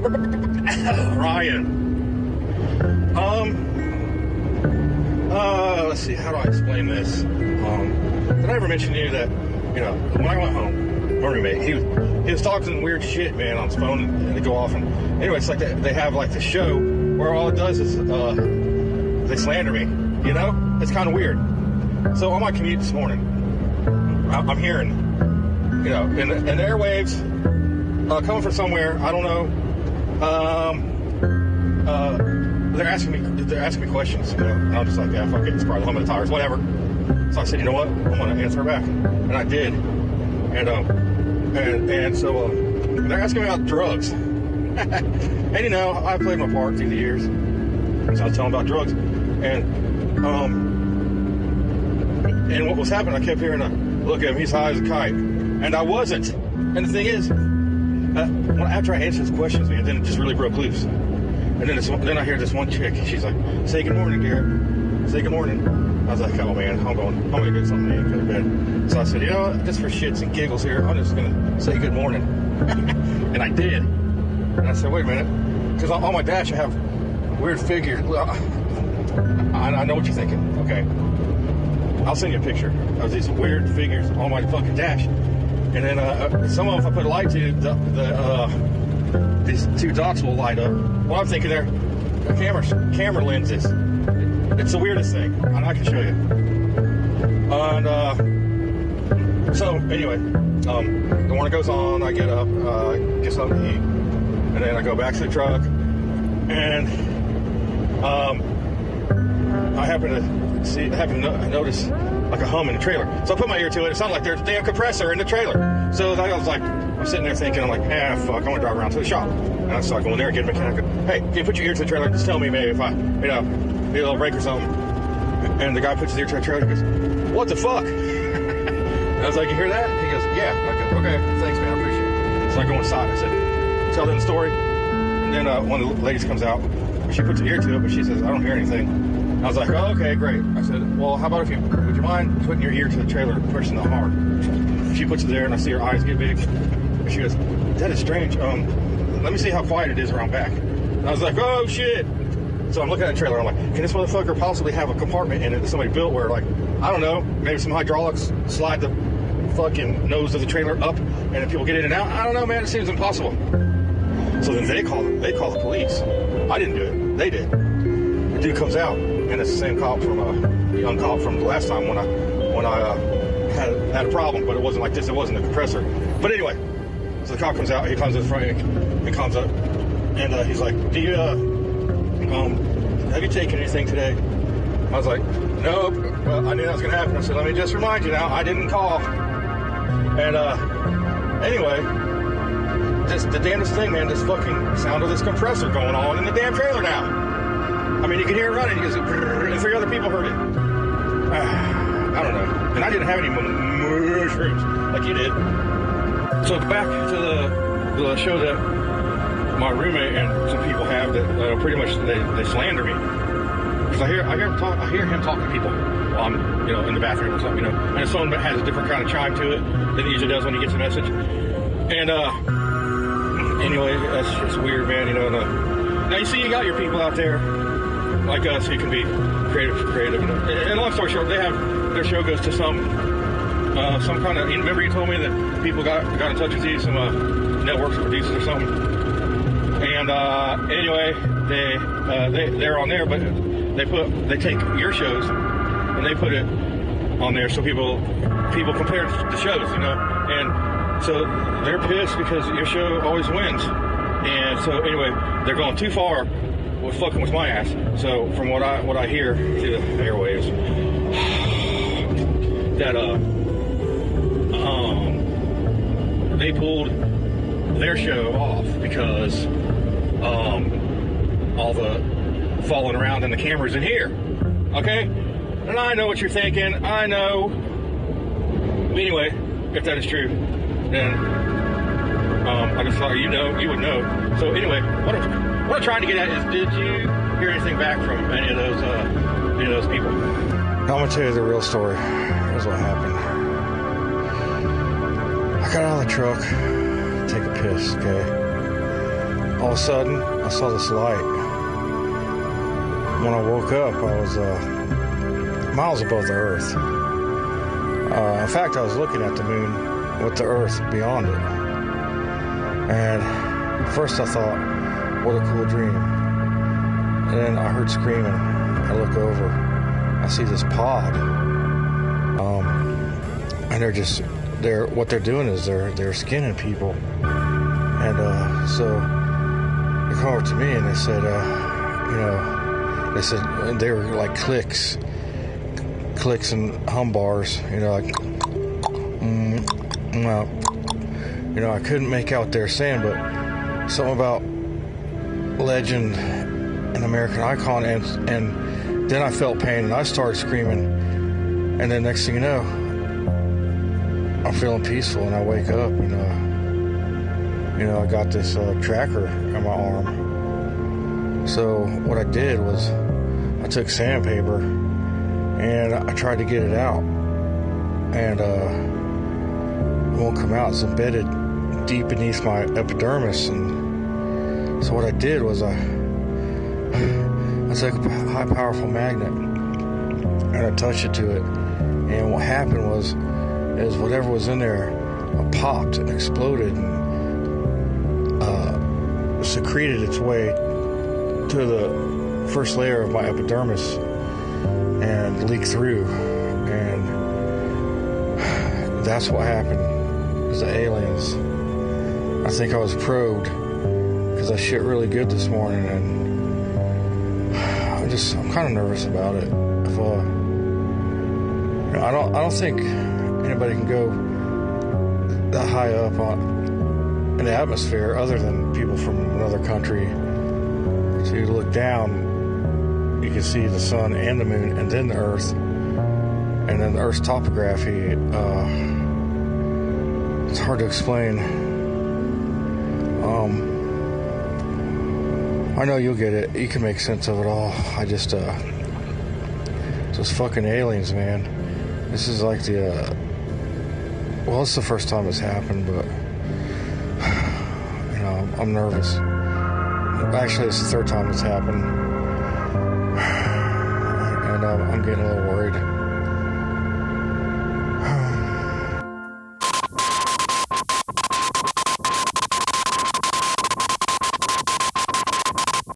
Ryan. Let's see, how do I explain this? Did I ever mention to you that, when I went home, my roommate, he was talking weird shit, man, on his phone, and they go off, and anyway, it's like they have like the show where all it does is they slander me, It's kind of weird. So on my commute this morning, I'm hearing, in the airwaves, coming from somewhere, I don't know, they're asking me questions, and I'm just like, yeah, fuck it, it's probably the hum of the tires, whatever. So I said, you know what, I'm gonna answer back, and I did, and so they're asking me about drugs, and I played my part through the years, so I was telling about drugs, and what was happening, I kept hearing look at him, he's high as a kite, and I wasn't, and the thing is, after I answered his questions, man, then it just really broke loose. And then I hear this one chick. She's like, "Say good morning, Garrett. Say good morning." I was like, "Oh man, I'm gonna get something to eat for the bed." So I said, "You know what? Just for shits and giggles here, I'm just gonna say good morning." And I did. And I said, "Wait a minute," because on my dash I have weird figures. Well, I know what you're thinking. Okay, I'll send you a picture of these weird figures on my fucking dash. And then some of them, if I put a light to these two dots will light up. Well, I'm thinking they're camera lenses. It's the weirdest thing, and I can show you. And so anyway, the morning goes on. I get up, get something to eat, and then I go back to the truck, and I happen to notice like a hum in the trailer. So I put my ear to it. It sounded like there's a damn compressor in the trailer. So I was like, I'm sitting there thinking, I'm like, fuck, I'm gonna drive around to the shop. And I start going there and get a mechanic. Hey, can you put your ear to the trailer? Just tell me maybe if I, need a little break or something. And the guy puts his ear to the trailer and goes, "What the fuck?" I was like, "You hear that?" He goes, "Yeah." I go, "Okay, thanks, man, I appreciate it." So I go inside. I said, tell them the story. And then one of the ladies comes out. She puts her ear to it, but she says, "I don't hear anything." I was like, "Oh, okay, great." I said, "Well, how about would you mind putting your ear to the trailer and pushing it hard?" She puts it there, and I see her eyes get big. And she goes, "That is strange. Let me see how quiet it is around back." And I was like, "Oh, shit." So I'm looking at the trailer. I'm like, can this motherfucker possibly have a compartment in it that somebody built where, like, I don't know, maybe some hydraulics slide the fucking nose of the trailer up, and then people get in and out? I don't know, man. It seems impossible. So then they call the police. I didn't do it. They did. The dude comes out, and it's the same cop from the young cop from the last time when I had a problem, but it wasn't like this. It wasn't a compressor. But anyway, so the cop comes out. He comes to the front. He comes up, and he's like, "Do you have you taken anything today?" I was like, "Nope." Well, I knew that was gonna happen. I said, "Let me just remind you now, I didn't call." And anyway, just the damnedest thing, man. This fucking sound of this compressor going on in the damn trailer now. I mean, you can hear it running. And 3 other people heard it. I don't know. And I didn't have any mushrooms like you did. So back to the show that my roommate and some people have that pretty much they slander me. Because I hear him talk to people while I'm in the bathroom or something, and his phone has a different kind of chime to it than it usually does when he gets a message. And anyway, that's just weird, man. Now you see, you got your people out there like us who can be creative. And long story short, their show goes to some kind of. Remember, you told me that people got in touch with you, some networks or producers or something. And anyway, they're on there, but they take your shows and they put it on there so people compare the shows, and so they're pissed because your show always wins. And so anyway, they're going too far with fucking with my ass. So from what I hear through the airwaves, that they pulled their show off because all the falling around and the cameras in here. Okay? And I know what you're thinking. I know. But anyway, if that is true, then I just thought you would know. So anyway, what I'm trying to get at is, did you hear anything back from any of those people? I'm gonna tell you the real story. Here's what happened. I got out of the truck, take a piss, okay? all of a sudden, I saw this light. When I woke up, I was miles above the Earth. In fact, I was looking at the moon with the Earth beyond it. And first I thought, what a cool dream. And then I heard screaming. I look over. I see this pod. And what they're doing is they're skinning people. And so they come over to me and they said, they were like clicks and hum bars, like, I couldn't make out what they were saying, but something about legend and American icon, and then I felt pain and I started screaming, and then next thing you know, I'm feeling peaceful, and I wake up, and I got this tracker on my arm. So what I did was I took sandpaper and I tried to get it out, and it won't come out. It's embedded deep beneath my epidermis. And so what I did was I took a high powerful magnet and I touched it to it, and what happened was whatever was in there popped and exploded and secreted its way to the first layer of my epidermis and leaked through, and that's what happened. It was the aliens. I think I was probed because I shit really good this morning, and I'm kind of nervous about it. If I don't think anybody can go that high up in the atmosphere other than people from another country. So you look down, you can see the sun and the moon, and then the Earth, and then the Earth's topography. It's hard to explain. I know you'll get it. You can make sense of it all. I just, those fucking aliens, man. This is like it's the first time it's happened, but, I'm nervous. Actually, it's the third time it's happened. And I'm getting a little worried.